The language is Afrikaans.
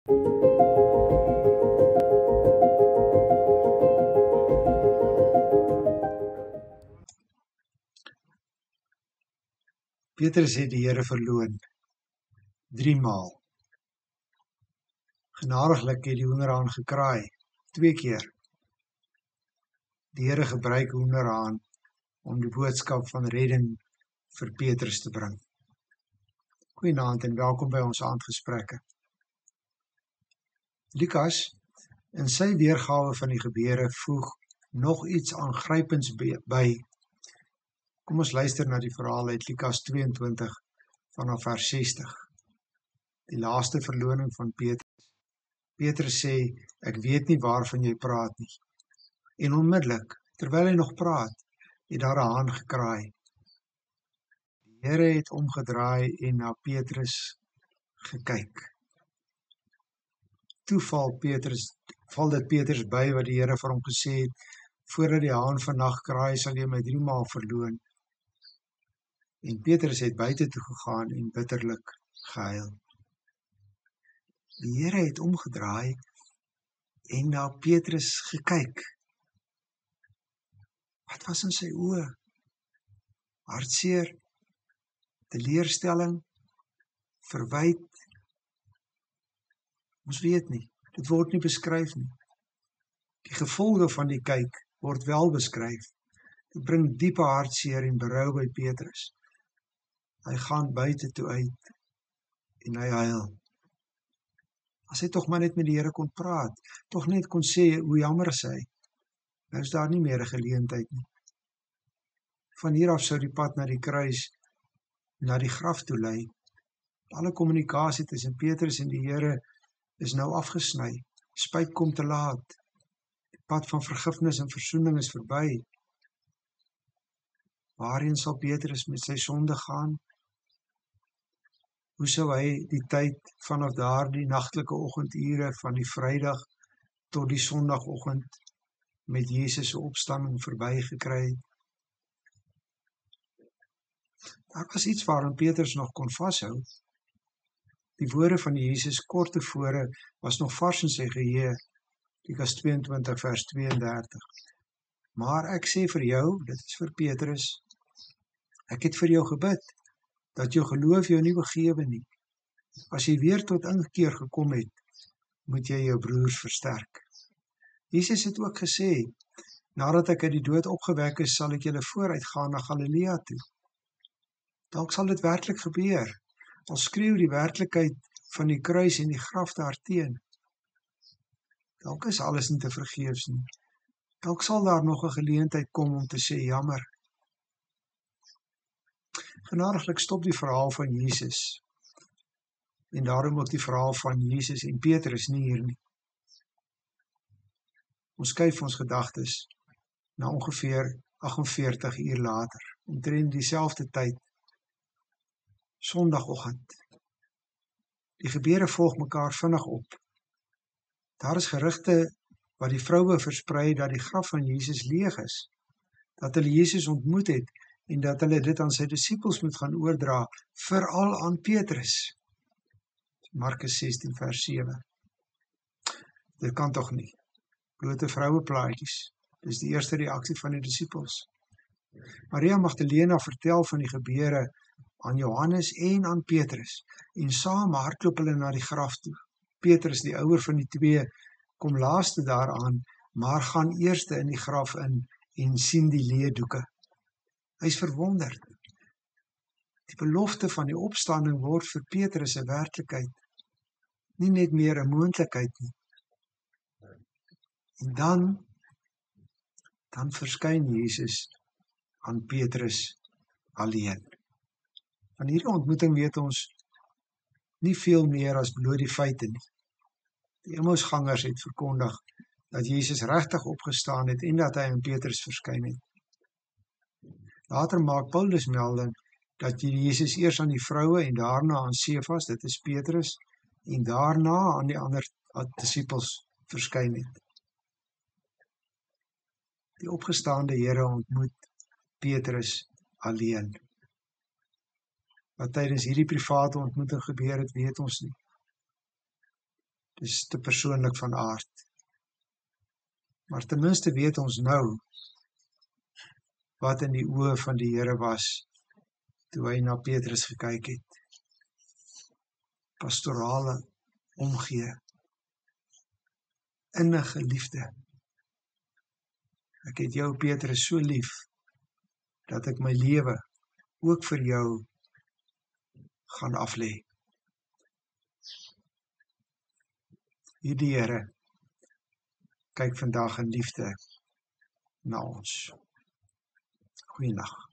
Petrus het die Here verloon, 3 maal. Genadiglik het die hoenderhaan gekraai, 2 keer. Die Here gebruik hoenderhaan om die boodskap van redding vir Petrus te bring. Goeienaand en welkom by ons aandgesprekke. Lukas, in sy weergawe van die gebeure, voeg nog iets aangrypends by. Kom ons luister na die verhaal uit Lukas 22 vanaf vers 60. Die laaste verloning van Petrus. Petrus sê, ek weet nie waarvan jy praat nie. En onmiddellik, terwyl hy nog praat, het daar 'n haan gekraai. Die Here het omgedraai en na Petrus gekyk. Toe val dit Petrus by wat die Here vir hom gesê het, voordat die haan vannag kraai, sal jy my 3 maal verloon. En Petrus het buite toe gegaan en bitterlik gehuil. Die Here het omgedraai en na Petrus gekyk. Wat was in sy oë? Hartseer, teleurstelling, verwyt? Ons weet nie, dit word nie beskryf nie. Die gevolge van die kyk word wel beskryf. Dit bring diepe hartseer en berou by Petrus. Hy gaan buite toe uit en hy huil. As hy tog maar net met die Here kon praat, tog net kon sê hoe jammer is hy. Nou is daar nie meer 'n geleentheid nie. Van hier af sou die pad na die kruis, na die graf toe lei. Alle kommunikasie tussen Petrus en die Here is nou afgesny. Spyt kom te laat. Die pad van vergifnis en versoening is verby. Waarheen sal Petrus met sy sonde gaan? Hoe sou hy die tyd vanaf daardie nagtelike oggendure van die Vrydag tot die Sondagoggend met Jesus se opstanding verby gekry het? Daar was iets waaraan Petrus nog kon vashou. Die woorde van Jesus kort tevore was nog vars in sy geheue, Lukas 22 vers 32. Maar ek sê vir jou, dit is vir Petrus, ek het vir jou gebid, dat jou geloof jou nie begewe nie. As jy weer tot inkeer gekom het, moet jy jou broers versterk. Jesus het ook gesê, nadat ek uit die dood opgewek is, sal ek julle vooruit gaan na Galilea toe. Dalk sal dit werklik gebeur, al skreeu die werklikheid van die kruis en die graf daarteen. Dalk is alles nie te vergeefs nie. Dalk sal daar nog 'n geleentheid kom om te sê jammer. Genadiglik stop die verhaal van Jesus, en daarom ook die verhaal van Jesus en Petrus nie hier nie. Ons skuif ons gedagtes na ongeveer 48 uur later, omtrent dieselfde tyd, Sondagoggend. Die gebeure volg mekaar vinnig op. Daar is gerugte wat die vroue versprei dat die graf van Jesus leeg is, dat hulle Jesus ontmoet het en dat hulle dit aan sy disippels moet gaan oordra, veral aan Petrus. Markus 16 vers 7. Dit kan tog nie. Blote vroueplaatjies. Dis die eerste reaksie van die disippels. Maria Magdalena vertel van die gebeure aan Johannes en aan Petrus, en saam hardloop hulle na die graf toe. Petrus, die ouer van die twee, kom laaste daaraan, maar gaan eerste in die graf in en sien die leedoeke. Hy is verwonderd. Die belofte van die opstanding word vir Petrus 'n werklikheid, nie net meer 'n moontlikheid nie. En dan verskyn Jesus aan Petrus alleen. Van hierdie ontmoeting weet ons nie veel meer as bloot die feite nie. Die Emmausgangers het verkondig dat Jesus regtig opgestaan het en dat hy aan Petrus verskyn het. Later maak Paulus melding dat Jesus eers aan die vroue en daarna aan Sefas, dit is Petrus, en daarna aan die ander disippels verskyn het. Die opgestaande Here ontmoet Petrus alleen. Wat tydens hierdie private ontmoeting gebeur het, weet ons nie. Dis te persoonlik van aard. Maar ten minste weet ons nou wat in die oë van die Here was toe hy na Petrus gekyk het. Pastorale omgee, innige liefde. Ek het jou, Petrus, so lief, dat ek my lewe ook vir jou gaan aflê. Hierdie Here kyk vandag in liefde na ons. Goeienaand.